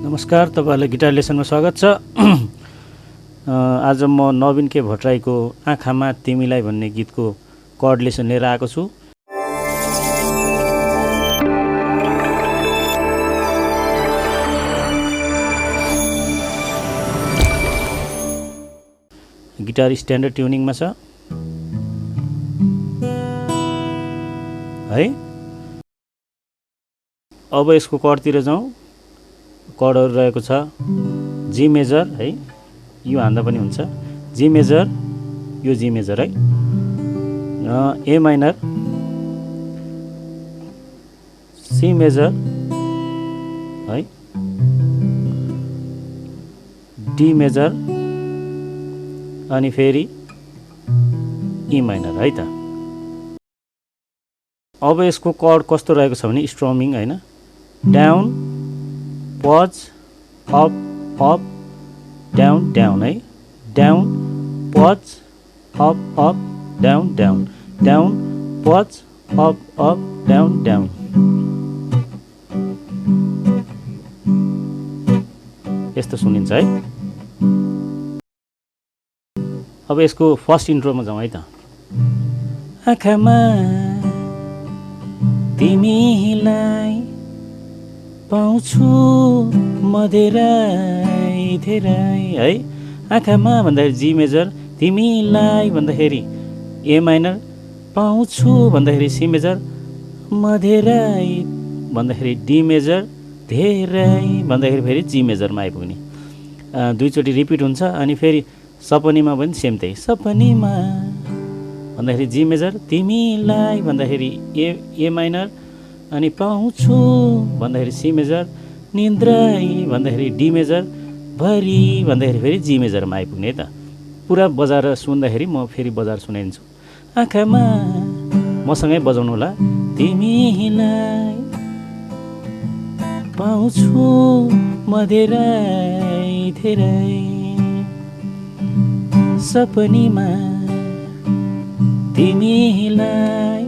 नमस्कार, तपाईहरुलाई गिटार लेसनमा स्वागत छ। आज म नवीन के भट्टराईको आँखामा तिमीलाई भन्ने गीतको कर्ड लेसन लिएर आएको छु। गिटार स्ट्यान्डर्ड ट्युनिङमा छ है। अब यसको कर्डतिर जाउँ। कर्डहरु रहेको छ जी मेजर है, यो हान्दा पनि हुन्छ। जी मेजर, यो जी मेजर है, ए माइनर, सी मेजर है, डी मेजर अनि फेरि ई माइनर है त। अब यसको कर्ड कस्तो रहेको छ भने स्ट्रमिङ हैन, down pause up up down down है, down pause up up down down, down pause up up down down. यस्तो सुनिन्छ है। अब यसको फर्स्ट इन्ट्रोमा जाउँ है त। आँखामा तिमीलाई पाउँछु मधेरै धेरै है। आँखामा भन्दाखेरि जी मेजर, तिमीलाई भन्दाखेरि ए माइनर, पाउँछु भन्दाखेरि सी मेजर, मधेरै भन्दाखेरि डी मेजर, धेरै भन्दाखेरि फेरि जी मेजरमा आइपुग्ने। दुईचोटि रिपिट हुन्छ। अनि फेरि सपनीमा पनि सेम त्यही, सपनीमा भन्दाखेरि जी मेजर, तिमीलाई भन्दाखेरि ए माइनर, अनि पाउँछु भन्दाखेरि सी मेजर, निन्द्रै भन्दाखेरि डी मेजर, भरि भन्दाखेरि फेरि जी मेजरमा आइपुग्ने है त। पुरा बजाएर सुन्दाखेरि म फेरि बजाएर सुनाइदिन्छु। आँखामा मसँगै बजाउनु होला। तिमीलाई पाउँछु मधेरै धेरै, सपनीमा तिमीलाई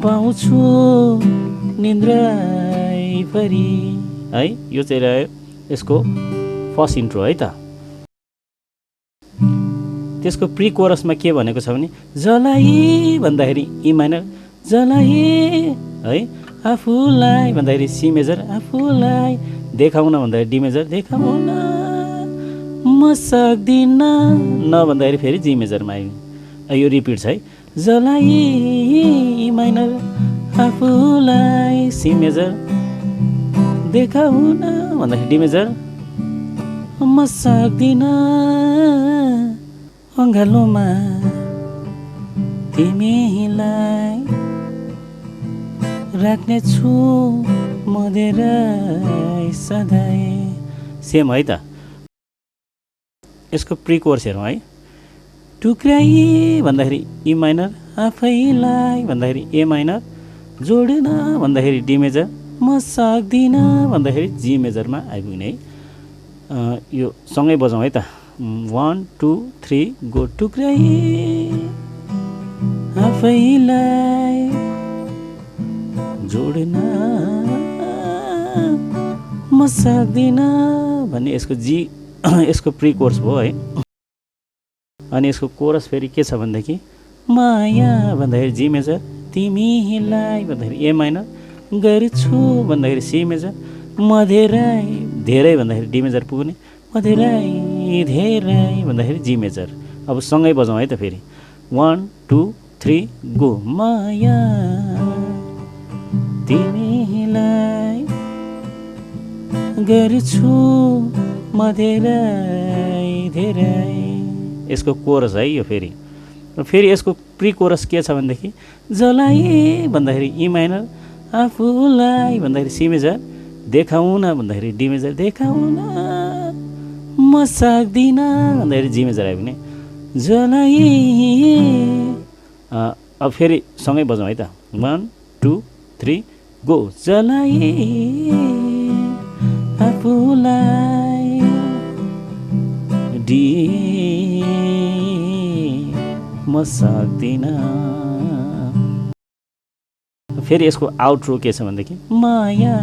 पाउँछु निन्द्रै भरि है। यो चाहिँ रह्यो यसको फर्स्ट इन्ट्रो है त। त्यसको प्री कोरसमा के भनेको छ भने जलाई भन्दाखेरि ई माइनर, जलाई है, आफूलाई भन्दाखेरि सी मेजर, आफूलाई देखाउन भन्दाखेरि डी मेजर, देखाउन म सक्दिन न भन्दाखेरि फेरि जी मेजरमा आइयो। यो रिपिट छ है। जलाई माइनर, आफूलाई सी मेजर, देखाउन भन्दाखेरि डी मेजर, म सक्दिन अँगालोमा तिमीलाई राख्नेछु मधेरै सधैँ। सेम है त। यसको प्री कोर्स हेरौँ है। टुक्राई भन्दाखेरि ई माइनर, आफैलाई भन्दाखेरि ए माइनर, जोडेन भन्दाखेरि डी मेजर, म सक्दिन भन्दाखेरि जी मेजरमा आइपुग्ने है। यो सँगै बजाउँ है त। 1 2 3 गो। टुक्राई आफैलाई जोडेन म सक्दिन भन्ने यसको जी यसको प्री कोर्स भयो है। अनि यसको कोरस फेरि के छ भनेदेखि माया भन्दाखेरि जी मेजर, तिमीलाई भन्दाखेरि ए माइनर, गर्छु भन्दाखेरि सी मेजर, मधेरै धेरै भन्दाखेरि डी मेजर पुग्ने, मधेरै धेरै भन्दाखेरि जी मेजर। अब सँगै बजाउँ है त फेरि। 1 2 3 गो। माया तिमीलाई गर्छु मधेरै धेरै। यसको कोरस है यो फेरि। फेरि यसको प्री कोरस के छ भनेदेखि जलाई भन्दाखेरि ई माइनर, आफूलाई भन्दाखेरि सी मेजर, देखाउन भन्दाखेरि डी मेजर, देखाउन म सक्दिन भन्दाखेरि जी मेजर आइपुग्ने, जलाई। अब फेरि सँगै बजाउँ है त। 1 2 3 गो। जलाई आफूलाई डी म सक्दिन। फेरि यसको आउट्रो के छ भनेदेखि माया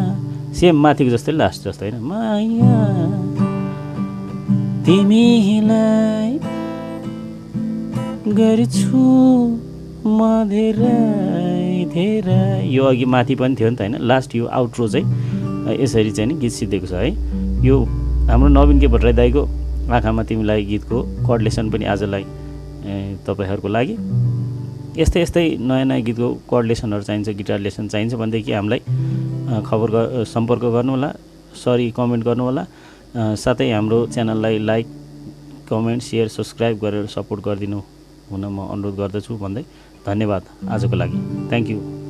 सेम माथिको जस्तै लास्ट जस्तो होइन माया तिमीलाई गर्छु म धेरै यो अघि माथि पनि थियो नि त होइन लास्ट यो आउट्रो चाहिँ यसरी चाहिँ नि गीत सिद्धिएको छ है यो हाम्रो नवीन के भट्टराई दाइको आँखामा तिमीलाई गीतको कोअर्डिनेसन पनि आजलाई तपाईँहरूको लागि यस्तै यस्तै नयाँ नयाँ गीतको कोअर्डिनेसनहरू चाहिन्छ गिटार लेसन चाहिन्छ भनेदेखि हामीलाई सम्पर्क गर्नु होला कमेन्ट गर्नु होला साथै हाम्रो च्यानललाई लाइक कमेन्ट सेयर सब्सक्राइब गरेर सपोर्ट गरिदिनु हुन म अनुरोध गर्दछु भन्दै धन्यवाद आजको लागि थ्याङ्क यू